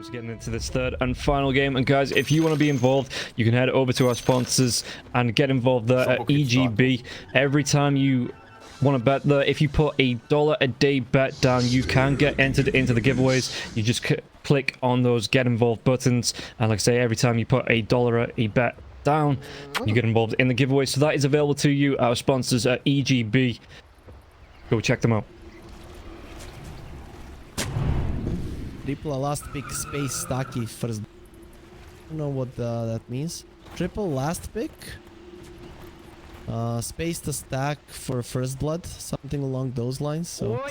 Just getting into this third and final game, and guys, if you want to be involved, you can head over to our sponsors and get involved there at EGB. Every time you want to bet there, if you put $1 a day bet down, you can get entered into the giveaways. You just click on those get involved buttons, and like I say, every time you put $1 a bet down, you get involved in the giveaway. So that is available to you, our sponsors at EGB. Go check them out. Triple last pick space stacky first. I don't know what that means. Triple last pick. Space to stack for first blood, something along those lines. So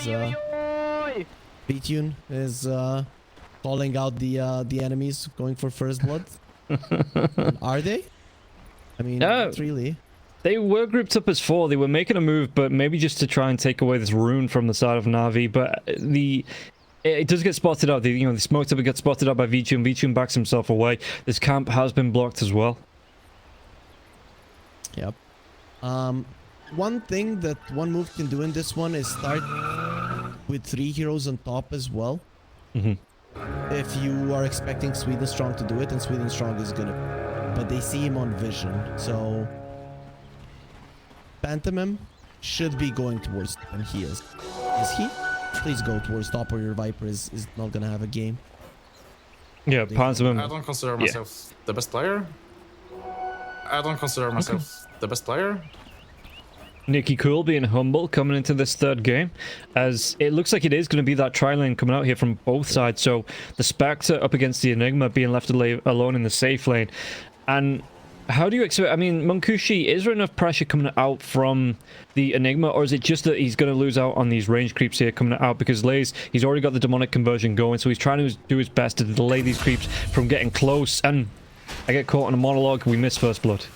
B-Tune is calling out the enemies going for first blood. Are they? I mean, not really. They were grouped up as 4. They were making a move, but maybe just to try and take away this rune from the side of Navi. But it does get spotted out. The smoked up, it gets spotted out by V-Tune. V-Tune backs himself away. This camp has been blocked as well. Yep. One thing that one move can do in this one is start with 3 heroes on top as well. If you are expecting Sweden Strong to do it, and Sweden Strong is gonna, but they see him on vision, so Pantomime should be going towards top, and he is. Is he? Please go towards top, or your Viper is not gonna have a game. Yeah, Pantomime. I don't consider myself the best player. I don't consider myself the best player. Nicky Cool being humble coming into this third game, as it looks like it is going to be that tri-lane coming out here from both sides. So the Spectre up against the Enigma being left alone in the safe lane. And how do you expect, I mean, Munkushi, is there enough pressure coming out from the Enigma, or is it just that he's going to lose out on these range creeps here coming out? Because Lays, he's already got the demonic conversion going, so he's trying to do his best to delay these creeps from getting close. And I get caught in a monologue, we miss first blood.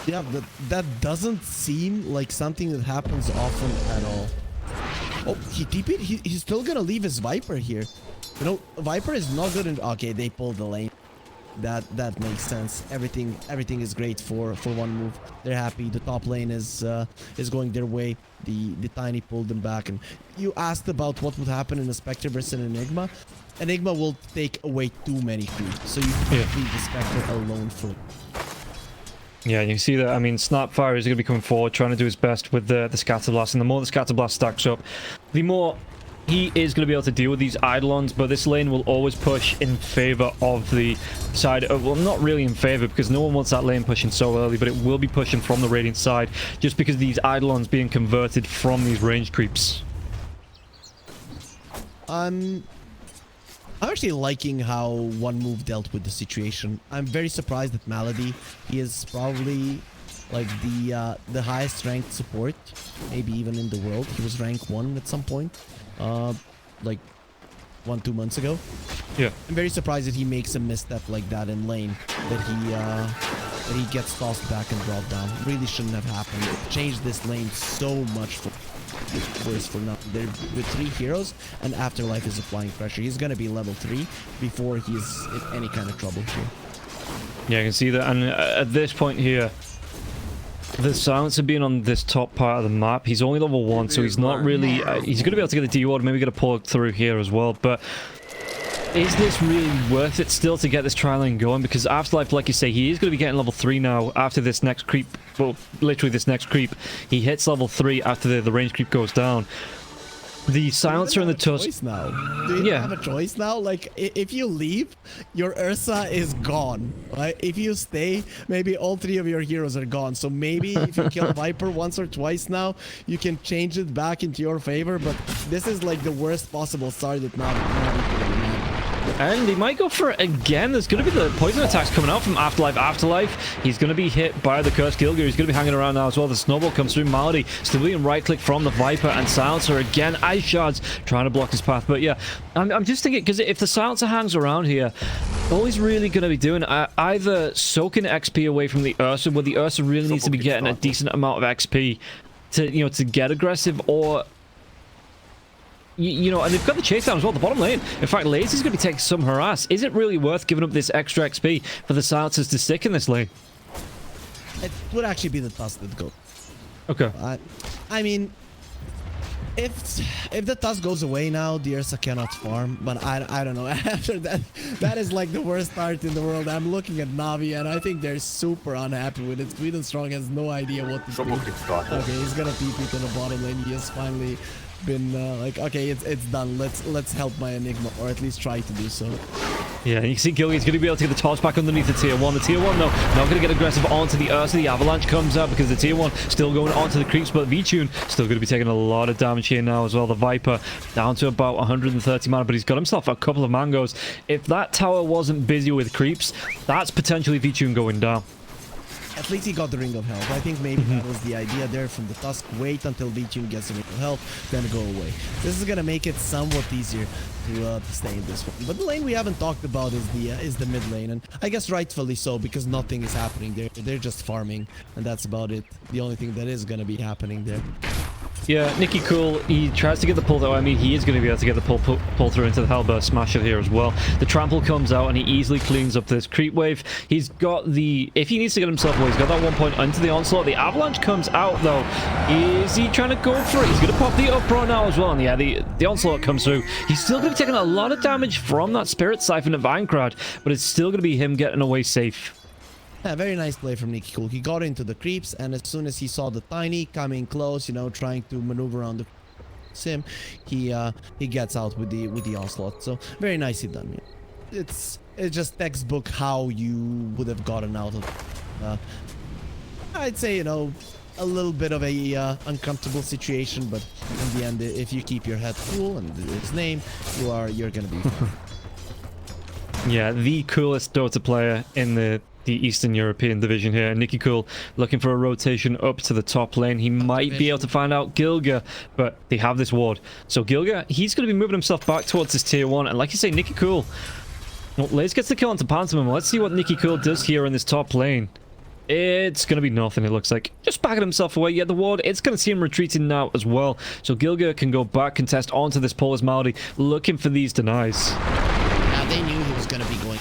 Yeah, that doesn't seem like something that happens often at all. Oh, he TP'd? He's still gonna leave his Viper here. You know, Viper is not good in... Okay, they pulled the lane. That makes sense. Everything is great for one move. They're happy. The top lane is going their way. The Tiny pulled them back. And you asked about what would happen in a Spectre versus an Enigma. Enigma will take away too many creeps, so you can't leave the Spectre alone for... Yeah, you see that. I mean, Snapfire is going to be coming forward, trying to do his best with the Scatter Blast. And the more the Scatter Blast stacks up, the more he is going to be able to deal with these Eidolons. But this lane will always push in favor of the side of... Well, not really in favor, because no one wants that lane pushing so early. But it will be pushing from the Radiant side, just because these Eidolons being converted from these range creeps. I'm actually liking how one move dealt with the situation. I'm very surprised at Malady. He is probably like the highest ranked support, maybe even in the world. He was rank 1 at some point, like 1-2 months ago. Yeah, I'm very surprised that he makes a misstep like that in lane, that he gets tossed back and dropped down. Really shouldn't have happened. It changed this lane so much for worse for nothing. They're with 3 heroes, and Afterlife is applying pressure. He's gonna be level 3 before he's in any kind of trouble here. Yeah, I can see that. And at this point here, the Silencer being on this top part of the map, he's only level 1, so he's not really... he's gonna be able to get the D-Ward, maybe get a pull through here as well, but is this really worth it still to get this tri-lane going? Because Afterlife, like you say, he is going to be getting level 3 now after this next creep. Well, literally this next creep. He hits level 3 after the range creep goes down. The Silencer and the Tusk... Do you have a choice now? Like, if you leave, your Ursa is gone, right? If you stay, maybe all 3 of your heroes are gone. So maybe if you kill Viper once or twice now, you can change it back into your favor. But this is like the worst possible start that Navi. And he might go for it again. There's going to be the poison attacks coming out from Afterlife. He's going to be hit by the Cursed Gilgir. He's going to be hanging around now as well. The Snowball comes through. Malady still being right-click from the Viper, and Silencer again. Ice Shards trying to block his path. But yeah, I'm just thinking, because if the Silencer hangs around here, all he's really going to be doing either soaking XP away from the Ursa, where the Ursa really needs to be getting a decent amount of XP to, to get aggressive, or... and they've got the chase down as well, the bottom lane. In fact, Lazy's going to be taking some harass. Is it really worth giving up this extra XP for the Silencers to stick in this lane? It would actually be the Tastiest go. Okay. I mean, If the Tusk goes away now, the Ursa cannot farm. But I don't know. After that, that is like the worst start in the world. I'm looking at Navi and I think they're super unhappy with it. Sweden Strong has no idea what to do. Okay, he's gonna TP to the bottom lane. He has finally been like, okay, it's done. Let's help my Enigma, or at least try to do so. Yeah, you can see Gilly's going to be able to get the toss back underneath the tier 1. The tier 1, though, not going to get aggressive onto the Ursa. The Avalanche comes out because the tier 1 still going onto the creeps, but V-Tune still going to be taking a lot of damage here now as well. The Viper down to about 130 mana, but he's got himself a couple of mangoes. If that tower wasn't busy with creeps, that's potentially V-Tune going down. At least he got the Ring of Health. I think maybe that was the idea there from the Tusk. Wait until V-Tune gets the Ring of Health, then go away. This is gonna make it somewhat easier to stay in this one. But the lane we haven't talked about is the mid lane, and I guess rightfully so, because nothing is happening there. They're just farming, and that's about it. The only thing that is gonna be happening there. Yeah, Nicky Cool, he tries to get the pull though. I mean, he is going to be able to get the pull through into the Hellburst Smasher here as well. The trample comes out and he easily cleans up this creep wave. He's got the... If he needs to get himself away, he's got that 1 point into the onslaught. The Avalanche comes out though. Is he trying to go for it? He's going to pop the uproar now as well. And yeah, the onslaught comes through. He's still going to be taking a lot of damage from that Spirit Siphon of Aincrad, but it's still going to be him getting away safe. Yeah, very nice play from Nicky Cool. He got into the creeps, and as soon as he saw the Tiny coming close, you know, trying to maneuver around the sim, he gets out with the onslaught. So very nicely done. It's just textbook how you would have gotten out of. I'd say, you know, a little bit of a uncomfortable situation, but in the end, if you keep your head cool and its name, you're gonna be fine. Yeah, the coolest Dota player in the Eastern European division here. Nicky Cool looking for a rotation up to the top lane. He might be able to find out Gilga, but they have this ward. So Gilga, he's going to be moving himself back towards this tier 1. And like you say, Nicky Cool, well, Laze gets the kill onto Pantomime. Let's see what Nicky Cool does here in this top lane. It's going to be nothing, it looks like. Just backing himself away. Yeah, the ward, it's going to see him retreating now as well. So Gilga can go back, contest onto this Polar's Malady, looking for these denies. Now they knew he was going to be going.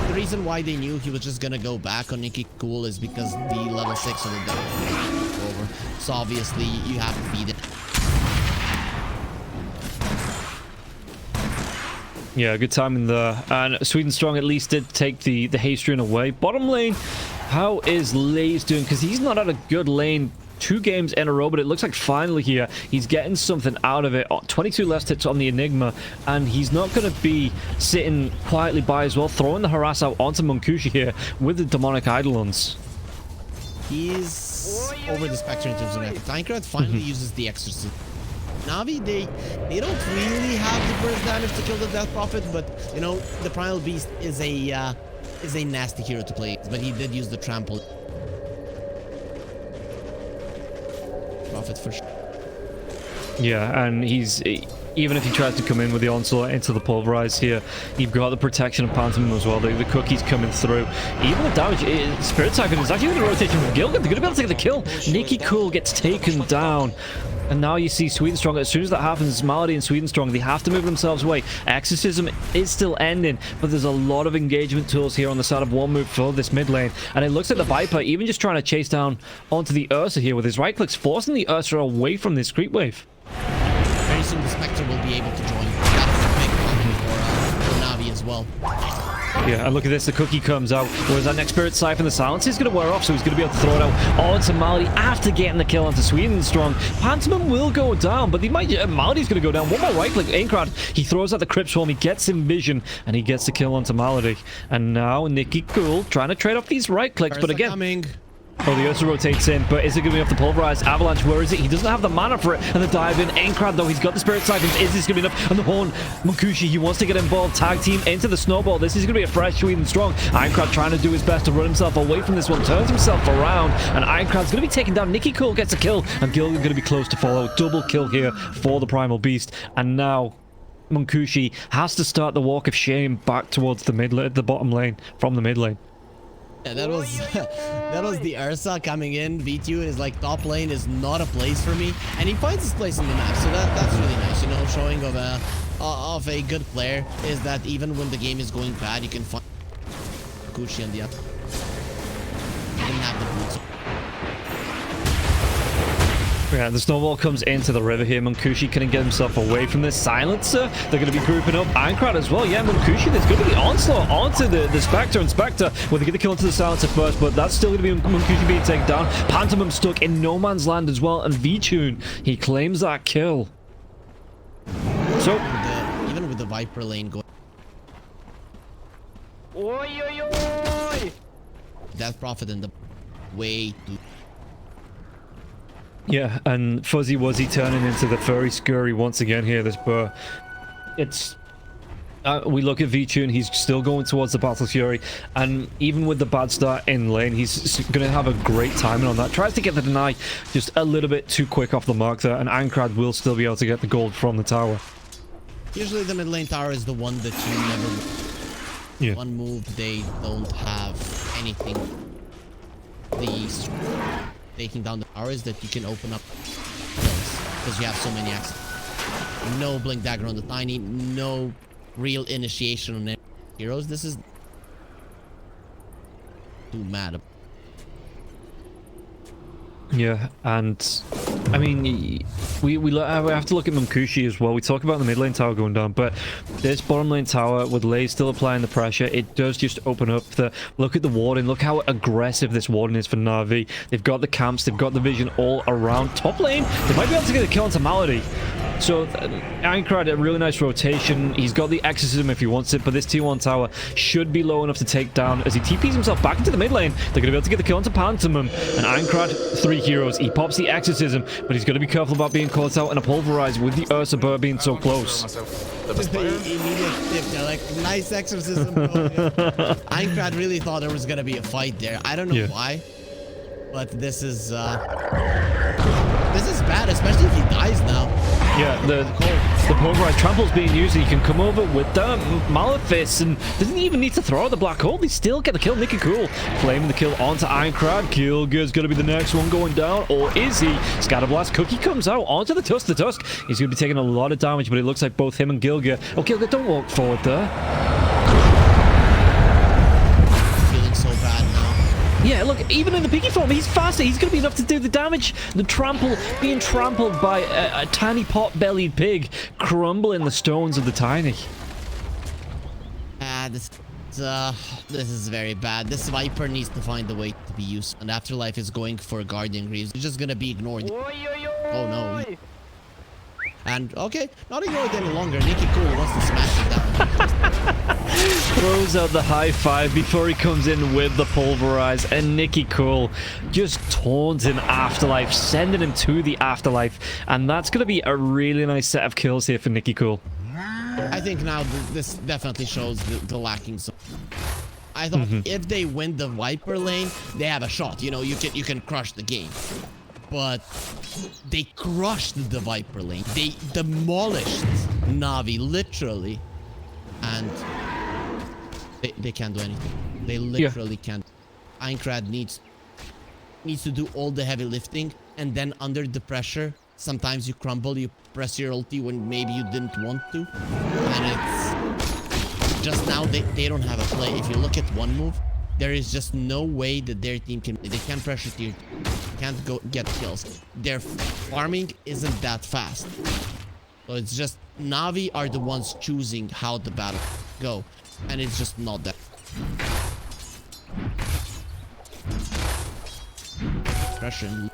The reason why they knew he was just gonna go back on Nicky Cool is because the level 6 on the deck was over. So obviously you have to beat it. Yeah, good timing there. And Sweden Strong at least did take the haste rune away. Bottom lane, how is Laze doing? Because he's not had a good lane 2 games in a row, but it looks like finally here he's getting something out of it. 22 last hits on the Enigma, and he's not going to be sitting quietly by as well, throwing the harass out onto Munkushi here with the demonic Eidolons. He's over the spectrum in terms of effort. Aincrad finally uses the exorcism. Navi, they don't really have the burst damage to kill the Death Prophet, but you know, the Primal Beast is a nasty hero to play, but he did use the trample. For sure. Yeah, and he's even if he tries to come in with the onslaught into the pulverize here, you've got the protection of Pantomime as well. The cookies coming through. Even the damage, Spirit Siphon is actually in the rotation from Gilgan. They're going to be able to take the kill. Nicky Cool gets taken down. And now you see Sweden Strong. As soon as that happens, Malady and Sweden Strong, they have to move themselves away. Exorcism is still ending, but there's a lot of engagement tools here on the side of one move for this mid lane. And it looks like the Viper even just trying to chase down onto the Ursa here with his right clicks, forcing the Ursa away from this creep wave. Very soon the Spectre will be able to join. That's a big problem for Navi as well. Yeah, and look at this, the cookie comes out. Whereas that next Spirit Siphon, the silence is going to wear off, so he's going to be able to throw it out onto Malady after getting the kill onto Sweden Strong. Pantomime will go down, but Malady's going to go down. One more right click, Aincrad, he throws out the Crypt Swarm, he gets him vision, and he gets the kill onto Malady. And now Nicky Cool trying to trade off these right clicks, but again... Coming. Oh, the Ursa rotates in, but is it going to be off the pulverize? Avalanche, where is it? He doesn't have the mana for it. And the dive in. Aincrad, though, he's got the Spirit Siphons. Is this going to be enough? And the Horn, Munkushi, he wants to get involved. Tag team into the snowball. This is going to be a fresh Sweden Strong. Aincrad trying to do his best to run himself away from this one. Turns himself around. And Aincrad's going to be taken down. Nicky Cool gets a kill. And Gilgan going to be close to follow. Double kill here for the Primal Beast. And now... Munkushi has to start the walk of shame back towards the bottom lane from the mid lane. Yeah, that was the Ursa coming in. V2 is like, top lane is not a place for me, and he finds his place in the map. So that's really nice, you know, showing of a good player is that even when the game is going bad, you can find Gucci on the up. didn't have the boots. Yeah, the snowball comes into the river here. Munkushi couldn't get himself away from this silencer. They're going to be grouping up Aincrad as well. Yeah, Munkushi, there's going to be onslaught onto the Spectre, and Spectre, well, they get the kill into the silencer first, but that's still going to be Munkushi being taken down. Pantomime stuck in no man's land as well, and V-Tune, he claims that kill. So, even with the Viper lane going. Oi, oi, oi! Death Prophet in the way too. yeah, and Fuzzy Wuzzy turning into the furry scurry once again here, this burr. It's... we look at V-Tune, he's still going towards the Battle Fury, and even with the bad start in lane, he's going to have a great timing on that. Tries to get the deny just a little bit too quick off the mark there, and Aincrad will still be able to get the gold from the tower. Usually the mid lane tower is the one that you never... Yeah. One move, they don't have anything. The taking down the tower is that you can open up kills, because you have so many access. No blink dagger on the tiny, no real initiation on any heroes. This is too mad. Yeah, and I mean, we have to look at Munkushi as well. We talk about the mid lane tower going down, but this bottom lane tower with Lei still applying the pressure, it does just open up the... Look at the Warden. Look how aggressive this Warden is for Navi. They've got the camps, they've got the vision all around. Top lane, they might be able to get a kill onto Malady. So, Aincrad, a really nice rotation. He's got the Exorcism if he wants it, but this T1 tower should be low enough to take down as he TPs himself back into the mid lane. They're going to be able to get the kill onto Pantomime. And Aincrad, 3 heroes. He pops the Exorcism, but he's got to be careful about being caught out in a Pulverize with the Ursa Burr being so close. Immediate tip there, like, nice Exorcism. Aincrad really thought there was going to be a fight there. I don't know why, but this is bad, especially if he dies now. Yeah, the Pulverize trample's being used, and you can come over with the Malefice, and doesn't even need to throw out the Black Hole. They still get the kill. Nicky Cool claiming the kill onto Aincrad. Gilga's going to be the next one going down, or is he? Scatterblast Cookie comes out onto the Tusk. The Tusk, he's going to be taking a lot of damage, but it looks like both him and Gilga... Oh, Gilga, don't walk forward there. Feeling so bad now. Yeah, look, even in the piggy form, he's faster. He's going to be enough to do the damage. The trample, being trampled by a tiny pot-bellied pig, crumbling the stones of the tiny. This is very bad. This Viper needs to find a way to be used. And Afterlife is going for Guardian Greaves. He's just going to be ignored. Oi, oi, oi! Oh, no. And, okay, not ignored any longer. Nicky Cool wants to smash it down. Throws out the high five before he comes in with the Pulverize, and Nicky Cool just taunts in Afterlife, sending him to the Afterlife, and that's going to be a really nice set of kills here for Nicky Cool. I think now this definitely shows the lacking. So I thought if they win the Viper lane, they have a shot. You know, you can crush the game. But they crushed the Viper lane. They demolished Navi, literally. And they can't do anything. They literally can't. Aincrad needs to do all the heavy lifting. And then under the pressure, sometimes you crumble, you press your ulti when maybe you didn't want to. And it's just now they don't have a play. If you look at one move, there is just no way that their team can... They can't pressure tier. Can't go get kills. Their farming isn't that fast. So it's just... Navi are the ones choosing how the battle go. And it's just not that. Pressure.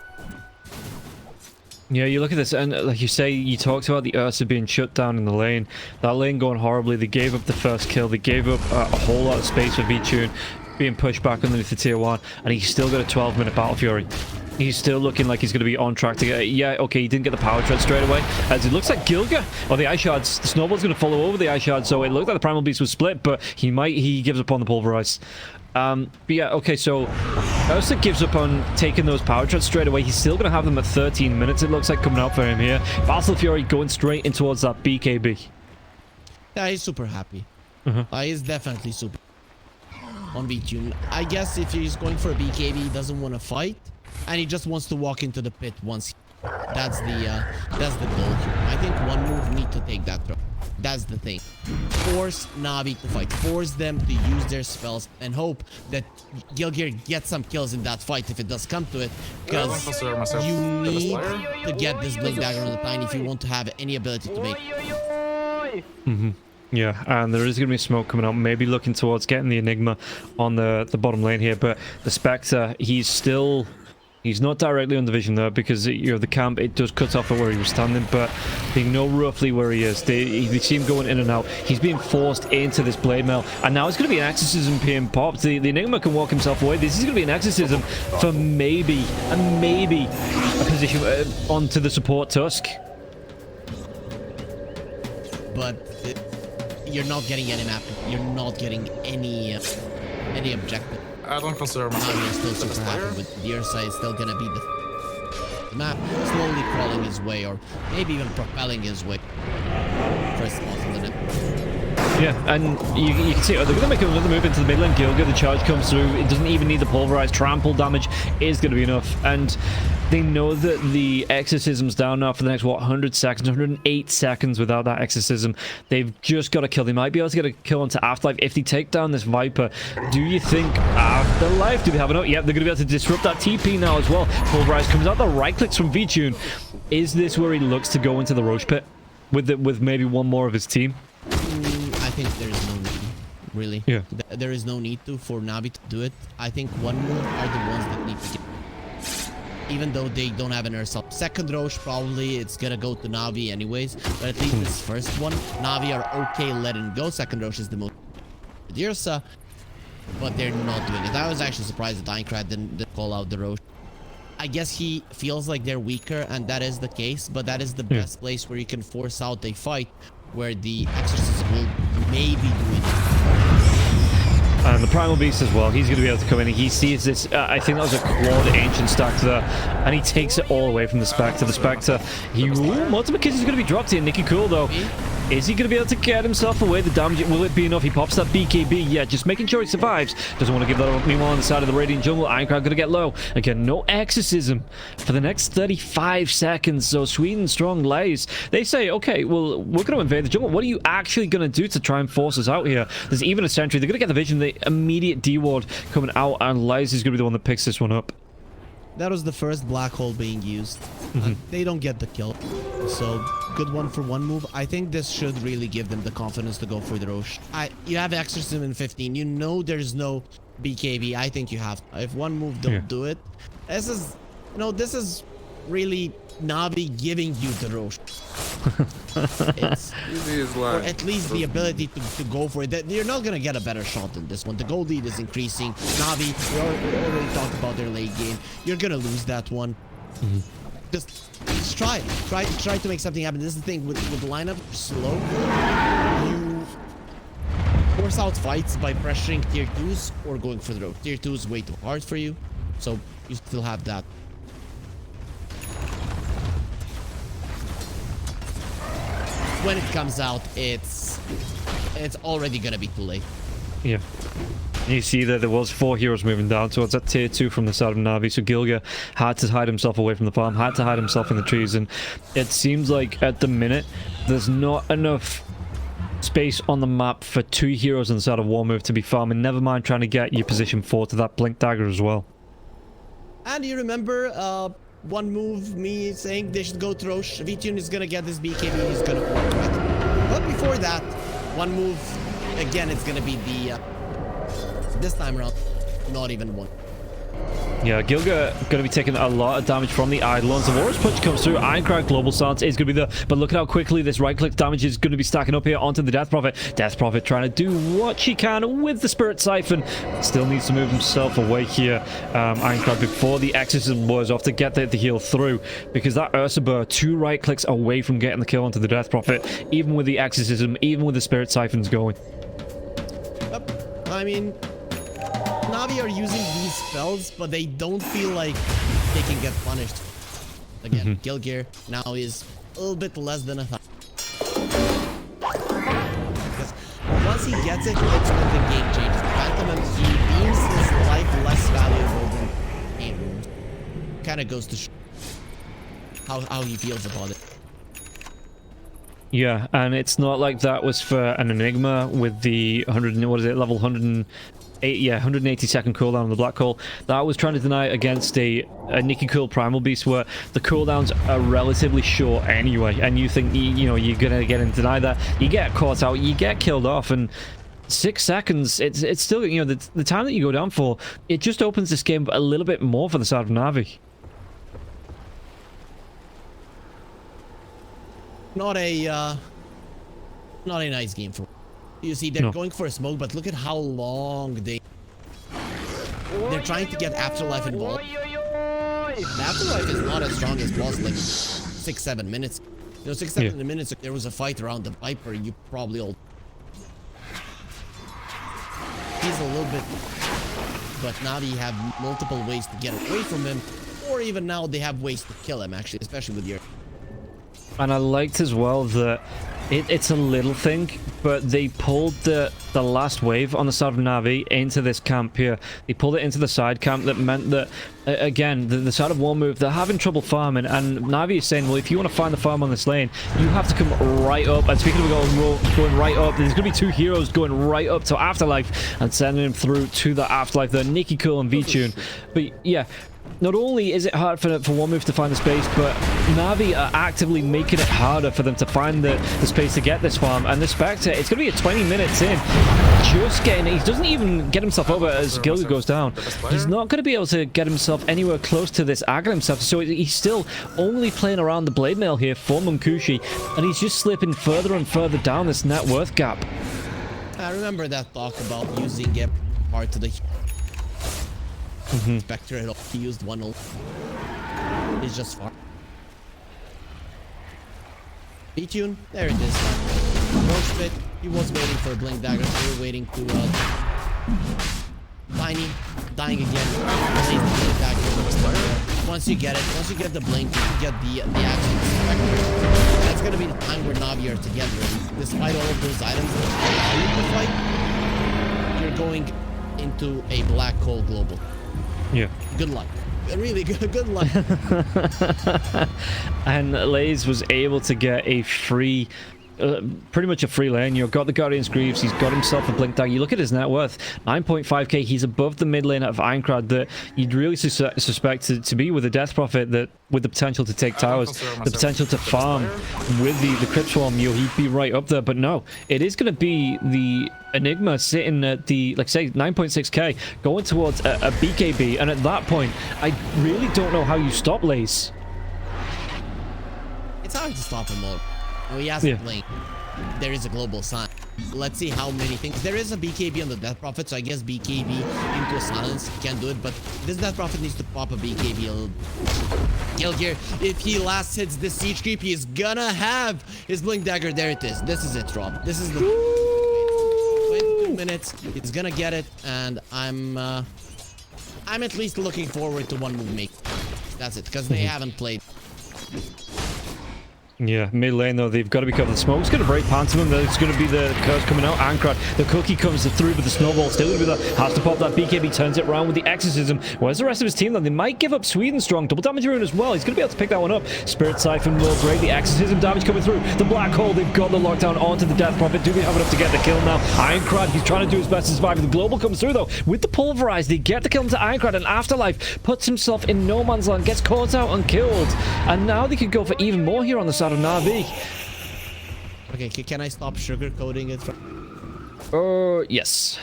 Yeah, you look at this, and like you say, you talked about the Ursa being shut down in the lane. That lane going horribly. They gave up the first kill. They gave up a whole lot of space for V-Tune being pushed back underneath the tier 1, and he's still got a 12-minute Battle Fury. He's still looking like he's going to be on track to get... Yeah, okay, he didn't get the power tread straight away, as it looks like Gilga, or the Ice Shards, the Snowball's going to follow over the Ice Shards, so it looked like the Primal Beast was split, but he gives up on the Pulverize. But yeah, okay, so Ursa gives up on taking those power treads straight away. He's still going to have them at 13 minutes, it looks like, coming out for him here. Battle Fury going straight in towards that BKB. Yeah, he's super happy. He's definitely super on V-Tune. I guess if he's going for a BKB, he doesn't want to fight, and he just wants to walk into the pit once That's the goal here. I think one move need to take that throw. That's the thing. Force Navi to fight. Force them to use their spells and hope that Gilgir gets some kills in that fight if it does come to it. Because you need to get this Blink Dagger on the Tiny if you want to have any ability to make. Yeah, and there is going to be smoke coming up, maybe looking towards getting the Enigma on the bottom lane here, but the Spectre, he's not directly on the vision there because, you know, the camp, it does cut off at where he was standing, but they know roughly where he is. They see him going in and out. He's being forced into this blade mail, and now it's going to be an exorcism being popped. The Enigma can walk himself away. This is going to be an exorcism for maybe a position onto the support Tusk. But you're not getting any map. You're not getting any objective. I don't consider myself Navi is still the best super player. happy with the Ursa is still gonna be the map slowly crawling his way, or maybe even propelling his way. First off on the net. Yeah, and you can see they're going to make another move into the mid lane. Gilga, the charge comes through. It doesn't even need the pulverized. Trample damage is going to be enough. And they know that the exorcism's down now for the next, 100 seconds, 108 seconds without that exorcism. They've just got to kill. They might be able to get a kill onto Afterlife if they take down this Viper. Do you think Afterlife, do they have enough? Yep, they're going to be able to disrupt that TP now as well. Pulverized comes out. The right clicks from VTune. Is this where he looks to go into the Roche Pit with maybe one more of his team? I think there is no need, really. Yeah. There is no need for Navi to do it. I think one move are the ones that need to get. Even though they don't have an Ursa. Second Roche, probably it's gonna go to Navi anyways. But at least this first one, Navi are okay letting go. Second Roche is the most the Ursa, but they're not doing it. I was actually surprised that Aincrad didn't call out the Roche. I guess he feels like they're weaker, and that is the case, but that is the best place where you can force out a fight where the exorcism will maybe do it. And the Primal Beast as well. He's going to be able to come in. He sees this. I think that was a Clawed Ancient stack there. And he takes it all away from the Spectre. The Spectre. Multiple kills is going to be dropped here. Nicky Cool, though. Is he going to be able to get himself away? The damage, will it be enough? He pops that BKB. Yeah, just making sure he survives. Doesn't want to give that up. Meanwhile, on the side of the Radiant Jungle, Aincrad going to get low. Again, no exorcism for the next 35 seconds. So Sweden Strong lays. They say, okay, well, we're going to invade the jungle. What are you actually going to do to try and force us out here? There's even a sentry. They're going to get the vision. The immediate D-ward coming out, and Lies is going to be the one that picks this one up. That was the first black hole being used. They don't get the kill. So, good one for one move. I think this should really give them the confidence to go for the Roche. You have Exorcism in 15. You know there's no BKB. I think you have. If one move don't do it, this is really Navi giving you the Roche. Or at least the ability to go for it. You're not going to get a better shot than this one. The gold lead is increasing. Navi, we already talked about their late game. You're going to lose that one. Just try to make something happen. This is the thing with the lineup slow. You force out fights by pressuring tier 2s or going for the road. Tier 2 is way too hard for you, so you still have that. When it comes out, it's already gonna be too late. Yeah. You see that there was 4 heroes moving down towards that tier 2 from the side of Navi, so Gilga had to hide himself away from the farm, had to hide himself in the trees, and it seems like at the minute there's not enough space on the map for 2 heroes on the side of War Move to be farming, never mind trying to get your position 4 to that Blink Dagger as well. And you remember one move, me saying they should go to Roche. VTune is gonna get this BKB, he's gonna work it. But before that, one move, again, it's gonna be the this time around, not even one. Yeah, Gilga going to be taking a lot of damage from the Eidolons. The Warrior's Punch comes through. Ironcrad Global Stance is going to be there. But look at how quickly this right-click damage is going to be stacking up here onto the Death Prophet. Death Prophet trying to do what she can with the Spirit Siphon. Still needs to move himself away here. Ironcrad before the Exorcism was off to get the heal through. Because that Ursubur 2 right-clicks away from getting the kill onto the Death Prophet. Even with the Exorcism, even with the Spirit Siphons going. Yep. I mean, Navi are using these spells, but they don't feel like they can get punished. Again, Gilgir now is a little bit less than a thousand. Because once he gets it, it's when the game changes. Phantom he deems his life less valuable than game. Kind of goes to how he feels about it. Yeah, and it's not like that was for an Enigma with the 100, what is it, level 108, yeah, 180-second cooldown on the Black Hole. That was trying to deny it against a Nicky Cool Primal Beast where the cooldowns are relatively short anyway, and you think, you know, you're gonna get and deny that. You get caught out, you get killed off, and 6 seconds, it's still, you know, the time that you go down for, it just opens this game a little bit more for the side of Navi. Not a nice game for. You see, they're going for a smoke, but look at how long they're trying to get Afterlife involved. The Afterlife is not as strong as it was like 6-7 minutes. You know, 6-7 minutes. If there was a fight around the Viper, you probably all. He's a little bit, but now you have multiple ways to get away from him, or even now they have ways to kill him. Actually, especially with your. And I liked as well that it's a little thing, but they pulled the last wave on the side of Navi into this camp here. They pulled it into the side camp. That meant that, again, the side of One Move, they're having trouble farming. And Navi is saying, well, if you want to find the farm on this lane, you have to come right up. And speaking of going right up, there's going to be two heroes going right up to Afterlife and sending him through to the Afterlife. They're Nicky Cool and V-Tune. But yeah, not only is it hard for One Move to find the space, but Navi are actively making it harder for them to find the space to get this farm. And the Spectre, it's going to be a 20 minutes in. Just getting, he doesn't even get himself over as Gilda goes down. He's not going to be able to get himself anywhere close to this Aghanim himself. So he's still only playing around the blade mail here for Munkushi. And he's just slipping further and further down this net worth gap. I remember that talk about using it part to the Spectre. He used one ult. He's just far. V-Tune, there it is. Roach Pit, he was waiting for a Blink Dagger. We were waiting to Tiny, dying again. Blink Dagger. Once you get it, once you get the Blink, you get the action Spectre. That's gonna be the time where Navi are together. And despite all of those items that are in the fight, you're going into a black hole global. Yeah. Good luck. Really good luck. And Lays was able to get a free, pretty much a free lane. You've got the Guardian's Greaves. He's got himself a Blink Dagger. You look at his net worth, 9.5k. He's above the mid lane of Ironcrad that you'd really suspect to be with a Death Prophet that with the potential to take towers, the potential to farm with the Crypt Swarm, he'd be right up there. But no, it is going to be the Enigma sitting at the, like say, 9.6k, going towards a BKB. And at that point, I really don't know how you stop Lays. It's hard to stop him all. Oh, he has a Blink. There is a global sign. Let's see how many things. There is a BKB on the Death Prophet, so I guess BKB into a silence can do it. But this Death Prophet needs to pop a BKB. Kill here. If he last hits this siege creep, he is gonna have his Blink Dagger. There it is. This is it, Rob. This is the 22 minutes. He's gonna get it, and I'm at least looking forward to One Move make. That's it, because they haven't played. Yeah, mid lane though, they've got to be covered. The smoke's going to break past them. There's going to be the curse coming out. Ironcrad, the cookie comes through, but the snowball still going to be there. Has to pop that BKB, turns it around with the exorcism. Where's the rest of his team though? They might give up Sweden Strong. Double damage rune as well. He's going to be able to pick that one up. Spirit Siphon will break the exorcism damage coming through. The black hole, they've got the lockdown onto the Death Prophet. Do they have enough to get the kill now? Ironcrad, he's trying to do his best to survive. The global comes through though. With the pulverize, they get the kill into Ironcrad, and Afterlife puts himself in no man's land, gets caught out and killed. And now they could go for even more here on the side of Navi. Okay, can I stop sugarcoating it? Yes.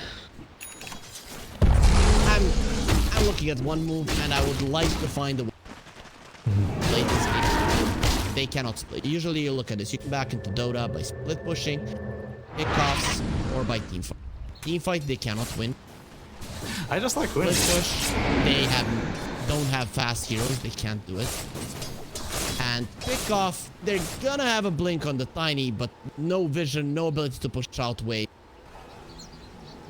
I'm looking at One Move, and I would like to find a way to play this game. They cannot split. Usually you look at this. You come back into Dota by split pushing, pickoffs, or by teamfight. Teamfight, they cannot win. I just like winning. Split push, they don't have fast heroes. They can't do it. And pick off, they're gonna have a Blink on the Tiny, but no vision, no ability to push out wave.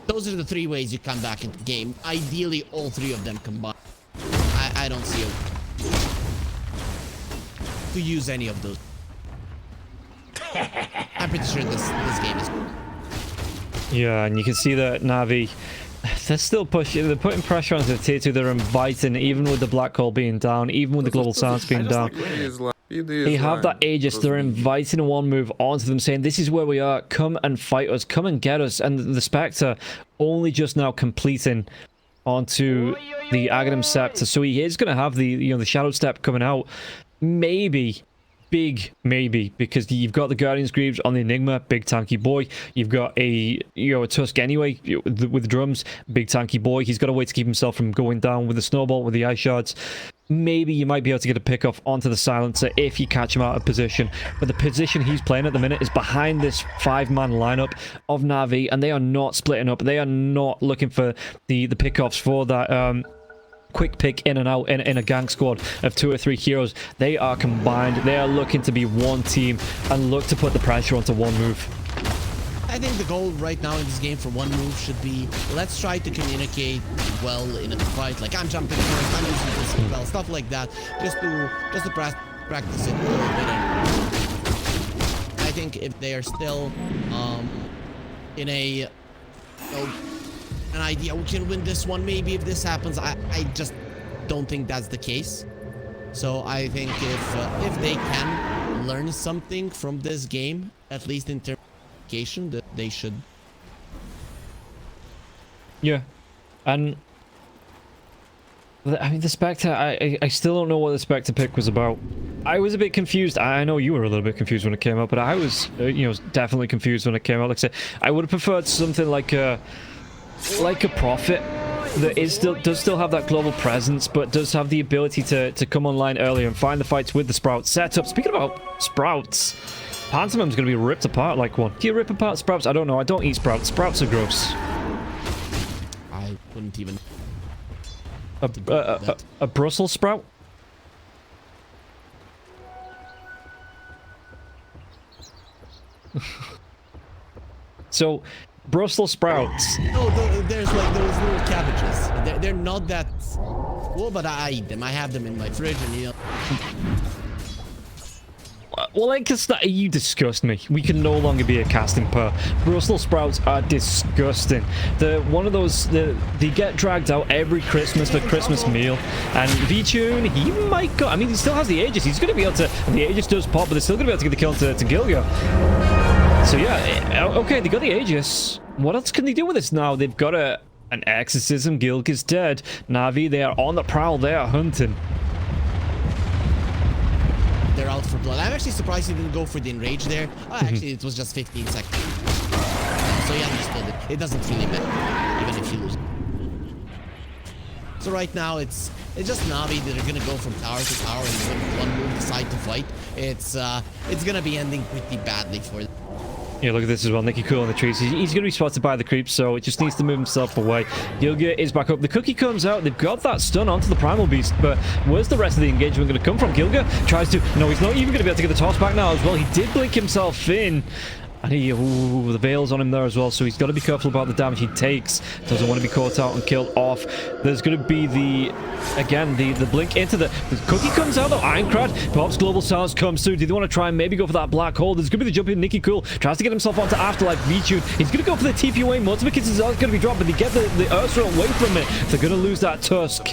Those are the three ways you come back into the game. Ideally, all three of them combined. I don't see a to use any of those. I'm pretty sure this game is. Yeah, and you can see that Navi, they're still pushing, they're putting pressure onto the tier 2, they're inviting, even with the black hole being down, even with the global silence being down. They have that Aegis. They're inviting one move onto them, saying, this is where we are. Come and fight us. Come and get us. And the Spectre only just now completing onto the Aghanim Scepter. So he is going to have the, the Shadow Step coming out. Maybe. Big maybe, because you've got the Guardian's Greaves on the Enigma, big tanky boy. You've got a Tusk anyway with drums, big tanky boy. He's got a way to keep himself from going down with the snowball, with the ice shards. Maybe you might be able to get a pick off onto the silencer if you catch him out of position. But the position he's playing at the minute is behind this 5-man lineup of Navi, and they are not splitting up. They are not looking for the pickoffs for that quick pick in and out in a gang squad of 2 or 3 heroes. They are combined. They are looking to be one team and look to put the pressure onto one move. I think the goal right now in this game for one move should be, let's try to communicate well in a fight. Like, I'm jumping first, I'm using this spell, stuff like that, just to practice it a little bit. I think if they are still in a an idea we can win this one, maybe if this happens, I just don't think that's the case. So I think if they can learn something from this game, at least in terms of communication, that they should. Yeah, and I mean the Spectre, I still don't know what the Spectre pick was about. I was a bit confused. I know you were a little bit confused when it came out, but I was definitely confused when it came out. Like I said, I would have preferred something like a Prophet that does still have that global presence, but does have the ability to come online earlier and find the fights with the Sprouts setup. Speaking about Sprouts, Pantomim's going to be ripped apart like one. Do you rip apart Sprouts? I don't know. I don't eat Sprouts. Sprouts are gross. I wouldn't even. A Brussels sprout? So, Brussels sprouts. No, there's like those little cabbages. They're not that cool, but I eat them. I have them in my fridge, and Well, like, you disgust me. We can no longer be a casting pair. Brussels sprouts are disgusting. They're one of those, they get dragged out every Christmas for Christmas meal. And V-Tune, he might go, I mean, he still has the Aegis. He's going to be able to, and the Aegis does pop, but they're still going to be able to get the kill to Gilga. So yeah, okay, they got the Aegis. What else can they do with this now? They've got an exorcism. Gilga's dead. Navi, they are on the prowl. They are hunting. they're out for blood. I'm actually surprised he didn't go for the enrage there. Actually, it was just 15 seconds. So he understood it. It doesn't really matter, even if you lose. So right now, it's just Navi that are gonna go from tower to tower, and when one move decide to fight, it's gonna be ending pretty badly for them. Yeah, look at this as well. Nicky Cool on the trees. He's going to be spotted by the creeps, so it just needs to move himself away. Gilga is back up. The cookie comes out. They've got that stun onto the Primal Beast, but where's the rest of the engagement going to come from? Gilga tries to... No, he's not even going to be able to get the toss back now as well. He did blink himself in. And he... Ooh, the Veil's on him there as well, so he's got to be careful about the damage he takes. Doesn't want to be caught out and killed off. There's going to be the... Again, the blink into the cookie comes out though. Ironcrad pops global silence comes through. Do they want to try and maybe go for that black hole? There's gonna be the jump in. Nicky Cool tries to get himself onto Afterlife. V-Tune, he's gonna go for the TP away. Multiplications is gonna be dropped, but they get the Ursula away from it. They're gonna lose that Tusk,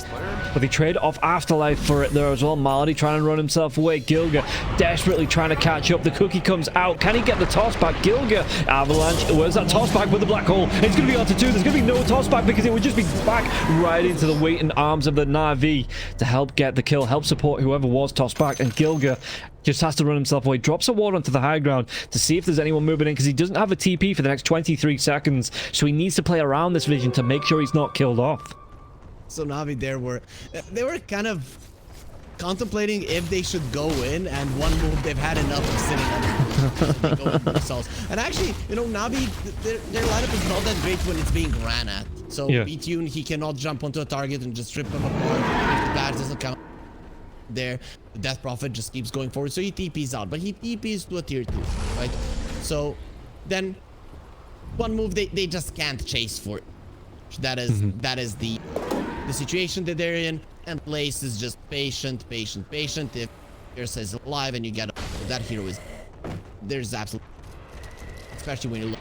but they trade off Afterlife for it there as well. Malady trying to run himself away. Gilga desperately trying to catch up. The cookie comes out. Can he get the toss back? Gilga, Avalanche, where's that toss back with the black hole? It's gonna be onto 2. There's gonna be no toss back because it would just be back right into the waiting arms of the Navi to help get the kill, help support whoever was tossed back. And Gilga just has to run himself away, drops a ward onto the high ground to see if there's anyone moving in, because he doesn't have a TP for the next 23 seconds, so he needs to play around this vision to make sure he's not killed off. So Navi they were kind of contemplating if they should go in, and one move they've had enough of sitting on so they go in themselves. And actually, you know, Navi, their lineup is not that great when it's being ran at. So yeah. B-Tune, he cannot jump onto a target and just rip them apart. If the badge doesn't come there, the Death Prophet just keeps going forward. So he TPs out, but he TPs to a tier 2, right? So then one move they just can't chase for it. That is the situation that they're in. And Blaze is just patient. If Ursa is alive and you get that hero is, there's absolutely, especially when you look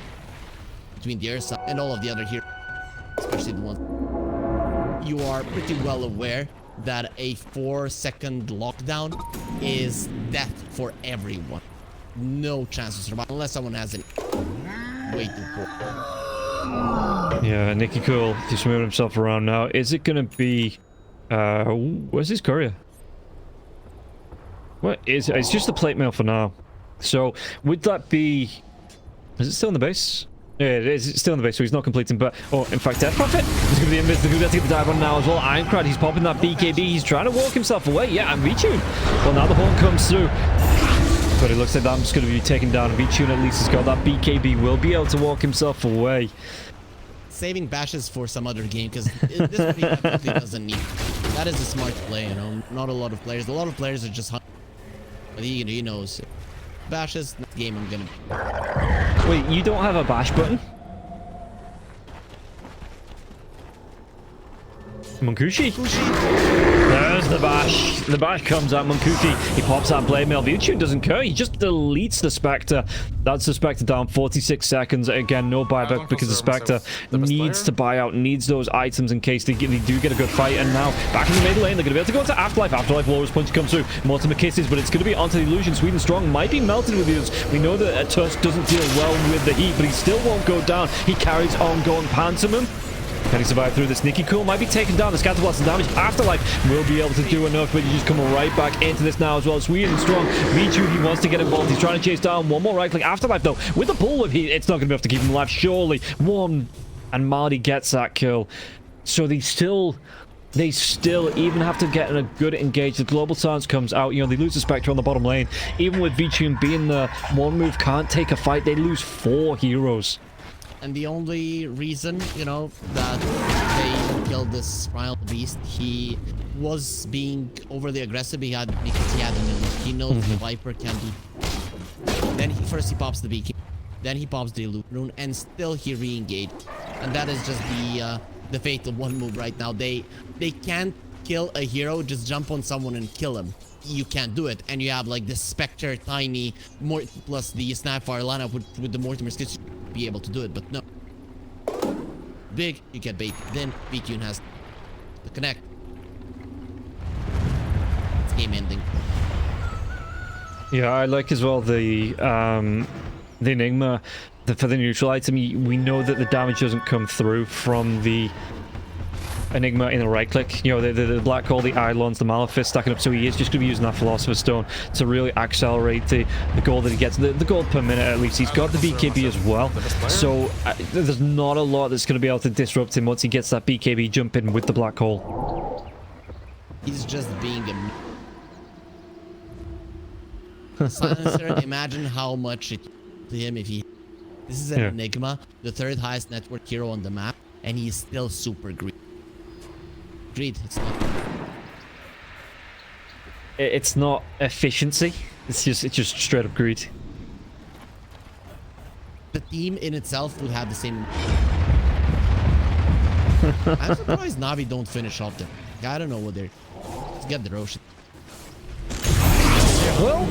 between the Ursa and all of the other heroes, especially the ones you are pretty well aware that a 4-second lockdown is death for everyone. No chance to survive unless someone has an way too poor. Yeah, Nicky Cool, he's moving himself around now. Is it gonna be... where's his courier? What is it? It's just the plate mail for now. So, would that be... Is it still in the base? Yeah, it is. It's still in the base, so he's not completing, but... Oh, in fact, Death Prophet! He's gonna be invis. They're gonna be able to get the dive on now as well. Ironcrad, he's popping that BKB. He's trying to walk himself away. Yeah, and VTune. Well, now the horn comes through. But it looks like that's going to be taken down. VTune at least has got that BKB. Will be able to walk himself away. Saving bashes for some other game, because this one he definitely doesn't need. That is a smart play, you know. Not a lot of players. A lot of players are just... But he knows. Bashes, next game I'm gonna... Wait, you don't have a bash button? Munkushi? There's the bash. The bash comes out. Munkushi, he pops that blade mail. VTune doesn't care. He just deletes the Spectre. That's the Spectre down 46 seconds. Again, no buyback because the Spectre needs to buy out, needs those items in case they do get a good fight. And now, back in the mid lane, they're going to be able to go to Afterlife. Afterlife Walrus Punch comes through. Mortimer kisses, but it's going to be onto the illusion. Sweden Strong might be melted with these. We know that Tusk doesn't deal well with the heat, but he still won't go down. He carries on going pantomime. Can he survive through this? Nicky Cool might be taken down. The scatter blast and damage. Afterlife will be able to do enough, but you just come right back into this now as well. Sweden Strong. VTune, he wants to get involved. He's trying to chase down one more right click. Afterlife, though, with the bullwhip, it's not going to be enough to keep him alive. Surely. One. And Marty gets that kill. So they still even have to get in a good engage. The global silence comes out. You know, they lose the Spectre on the bottom lane. Even with VTune being the one move can't take a fight, they lose 4 heroes. And the only reason, you know, that they killed this Primal Beast, he was being overly aggressive because he had an illusion. He knows the Viper can do. Then first he pops the beacon, then he pops the illusion rune, and still he re-engaged. And that is just the fate of one move right now. They can't kill a hero, just jump on someone and kill him. You can't do it, and you have like this Spectre, tiny, more plus the Snapfire lineup with the Mortimer skills, be able to do it, but no. Big, you get bait. Then VTune has to connect. It's game ending. Yeah, I like as well the Enigma for the neutral item. We know that the damage doesn't come through from the Enigma in the right click. You know, the Black Hole, the Eidolons, the Malefist stacking up, so he is just going to be using that Philosopher's Stone to really accelerate the gold that he gets, the gold per minute at least. He's got the BKB as well, so there's not a lot that's going to be able to disrupt him once he gets that BKB jump in with the Black Hole. He's just being a... Silencer, imagine how much it to him if he... This is an Enigma, the 3rd highest network hero on the map, and he's still super green. It's not efficiency. It's just straight up greed. The team in itself would have the same. I'm surprised Navi don't finish off them. I don't know what they're. Let's get the Roshan. Well,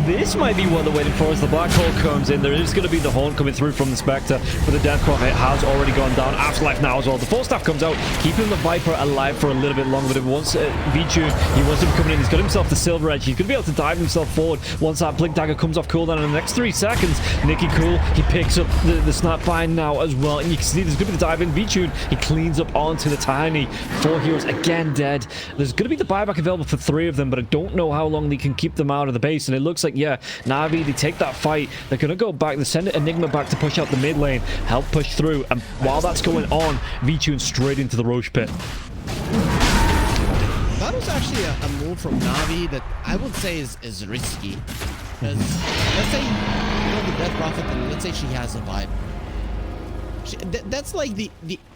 this might be what they're waiting for as the Black Hole comes in. There is going to be the horn coming through from the Spectre, but the Death Prophet has already gone down. Afterlife now as well. The Force Staff comes out, keeping the Viper alive for a little bit longer. But if once VTune, he wants him coming in. He's got himself the Silver Edge. He's going to be able to dive himself forward once that Blink Dagger comes off cooldown in the next 3 seconds. Nicky Cool, he picks up the Snap Bind now as well. And you can see there's going to be the dive in. VTune, he cleans up onto the tiny 4 heroes. Again, dead. There's going to be the buyback available for 3 of them, but I don't know how long they can keep them out of the base. And it looks like, yeah, Navi, they take that fight. They're going to go back. They send Enigma back to push out the mid lane, help push through. And while that's going on, VTune straight into the Roche pit. That was actually a move from Navi that I would say is risky. Because let's say, you know, the Death Prophet, and let's say she has a vibe. That's like the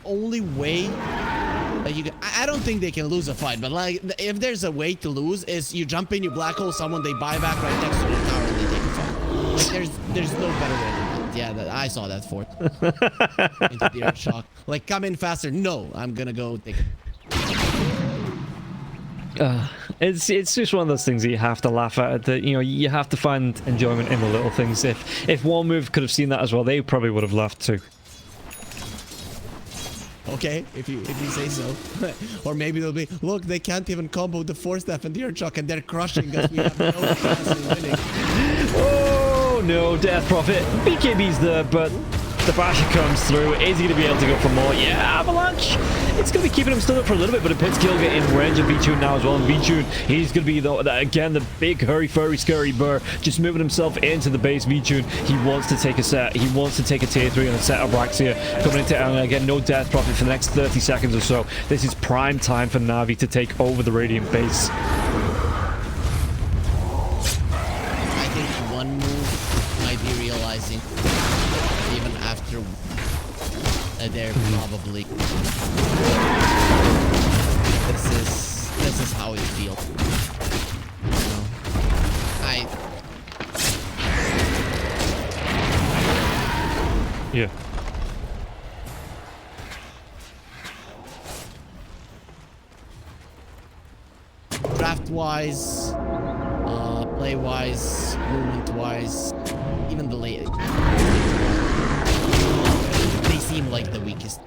only way that you can... I don't think they can lose a fight, but like if there's a way to lose is you jump in, you black hole someone, they buy back right next to the tower and they take a fight. Like, there's no better way than that. Yeah, I saw that fort. Into the earth shock. Like, come in faster. No, I'm gonna go take it. It's just one of those things that you have to laugh at. That, you know, you have to find enjoyment in the little things. If one move could have seen that as well, they probably would have laughed too. Oh, Okay, if you say so. Or maybe they'll be, look, they can't even combo the 4-step and the truck and they're crushing us. We have no chance of winning. Oh no, Death Prophet. BKB's there, but the basher comes through. Is he going to be able to go for more? Yeah, Avalanche. It's going to be keeping him still up for a little bit, but it puts Gilga in range of V-Tune now as well. And V-Tune, he's going to be, again, the big, hurry, furry, scurry burr, just moving himself into the base. V-Tune, he wants to take a set. He wants to take a tier 3 on a set of Braxia. Coming into, and again, no Death Prophet for the next 30 seconds or so. This is prime time for Navi to take over the Radiant base. I think one move might be realizing, even after they're probably this is how it feels. You know, Yeah. draft wise, play wise, movement wise, even the late. They seem like the weakest.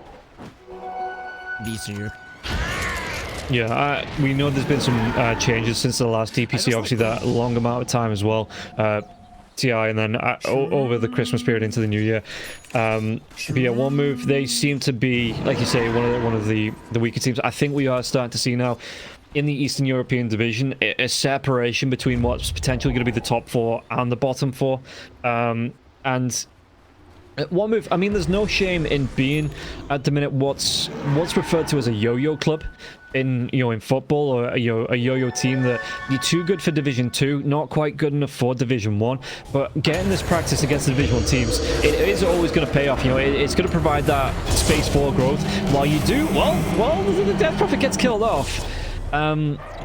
Eastern Europe. Yeah, we know there's been some changes since the last DPC, obviously that long amount of time as well. TI and then over the Christmas period into the new year. But yeah, one move, they seem to be, like you say, one of the weaker teams. I think we are starting to see now in the Eastern European division a separation between what's potentially going to be the top 4 and the bottom 4. And one move, I mean, there's no shame in being at the minute what's referred to as a yo-yo club in football, or a yo-yo team that you're too good for Division 2, not quite good enough for Division 1, but getting this practice against the Division 1 teams, it is always going to pay off. It's going to provide that space for growth. While you do, well, the Death Prophet gets killed off. But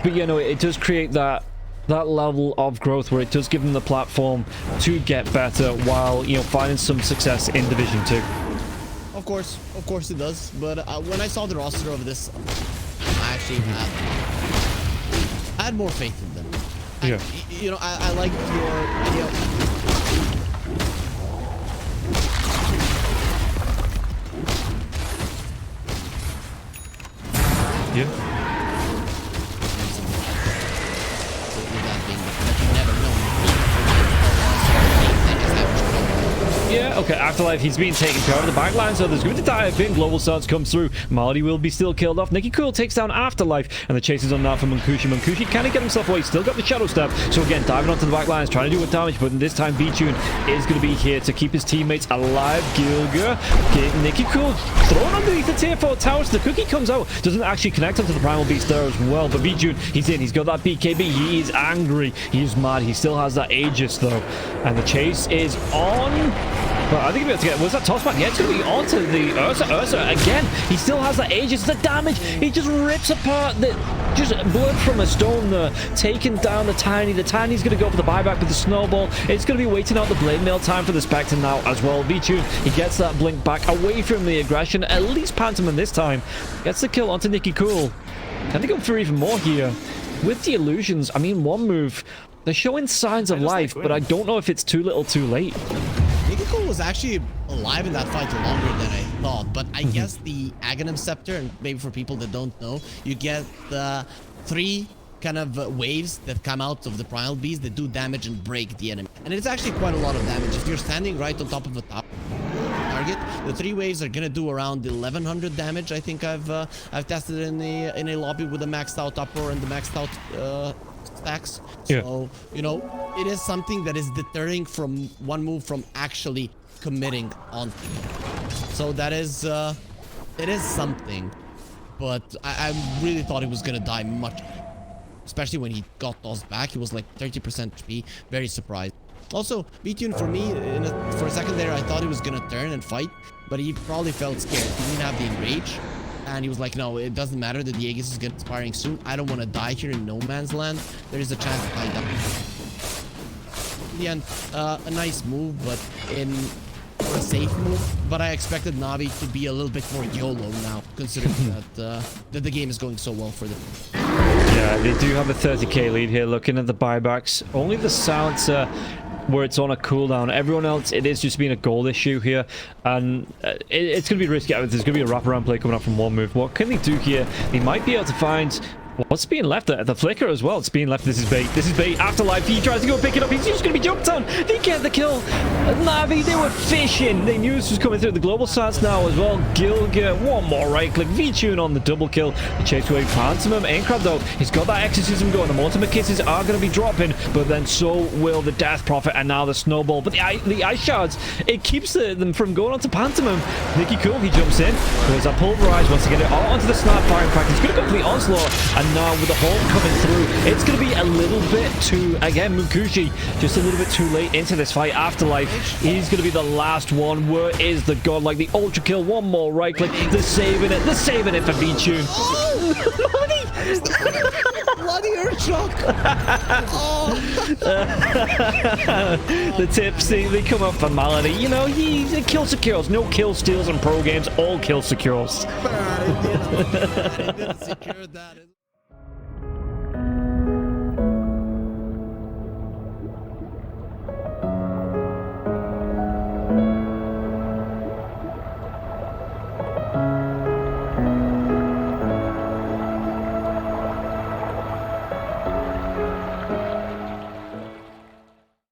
it does create that level of growth where it does give them the platform to get better while finding some success in Division 2. Of course it does. But when I saw the roster of this, I actually had more faith in them. Yeah. I like your idea. Yeah. Yeah, okay, Afterlife, he's being taken care of the backline, so there's going to die a bin. Global Swords comes through. Marty will be still killed off. Nicky Cool takes down Afterlife, and the chase is on now for Munkushi. Munkushi, can he get himself away? He's still got the Shadow Step, so again, diving onto the backlines, trying to do with damage, but this time V-Tune is going to be here to keep his teammates alive. Gilga, get Nicky Cool thrown underneath the tier 4 towers. The cookie comes out, doesn't actually connect onto the Primal Beast there as well, but V-Tune, he's in, he's got that BKB, he is angry, he is mad, he still has that Aegis though, and the chase is on. But I think we'll be able to get... Was that toss back? Yeah, it's going to be onto the Ursa again. He still has that Aegis. The damage. He just rips apart the... Just blood from a stone there. Taking down the Tiny. The Tiny's going to go for the buyback with the Snowball. It's going to be waiting out the Blade Mail time for the Spectre now as well. V-Tune, he gets that blink back away from the aggression. At least Pantomime this time. Gets the kill onto Nicky Cool. Can they go for even more here? With the illusions, I mean, one move... They're showing signs of life, but I don't know if it's too little too late. Nicky Cool was actually alive in that fight longer than I thought, but I guess the Aghanim Scepter, and maybe for people that don't know, you get the 3 kind of waves that come out of the Primal Beast that do damage and break the enemy. And it's actually quite a lot of damage. If you're standing right on top of a target, the 3 waves are gonna do around 1100 damage. I think I've tested in a lobby with a maxed out uproar and the maxed out stacks. Yeah. So, it is something that is deterring from one move from actually committing on. So that is, it is something, but I really thought he was gonna die much, especially when he got tossed back. He was like 30% HP, very surprised. Also, V-Tune for me, for a second there, I thought he was gonna turn and fight, but he probably felt scared. He didn't have the enrage. And he was like, no, it doesn't matter that the Aegis is getting expiring soon. I don't want to die here in no man's land. There is a chance that I die. In the end, a nice move, but for a safe move. But I expected Navi to be a little bit more YOLO now, considering that the game is going so well for them. Yeah, they do have a 30k lead here. Looking at the buybacks, only the Silencer where it's on a cooldown. Everyone else, it is just being a gold issue here, and it's going to be risky. There's going to be a wraparound play coming up from one move. What can they do here? They might be able to find... What's being left? The flicker as well. It's being left. This is bait. This is bait. Afterlife. He tries to go pick it up. He's just going to be jumped on. They get the kill. Navi, they were fishing. They knew this was coming through. The global stats now as well. Gilga, one more right click. V-Tune on the double kill. The chase away Pantomim. Aincrab though, he's got that exorcism going. The ultimate kisses are going to be dropping, but then so will the Death Prophet and now the snowball. But the ice shards, it keeps them from going onto Pantomim. Nicky Cool, he jumps in. Goes that pulverize wants to get it all onto the snap firing practice. He's going to complete onslaught. And now with the hole coming through, it's going to be a little bit too, again, Mukushi, just a little bit too late into this fight. Afterlife, he's going to be the last one. Where is the god? Like the ultra kill, one more right click. They're saving it for V-Tune. Bloody earth shock. The tips, they come up for Malady. You know, he kill secures. No kill steals in pro games, all kill secures. I didn't secure that.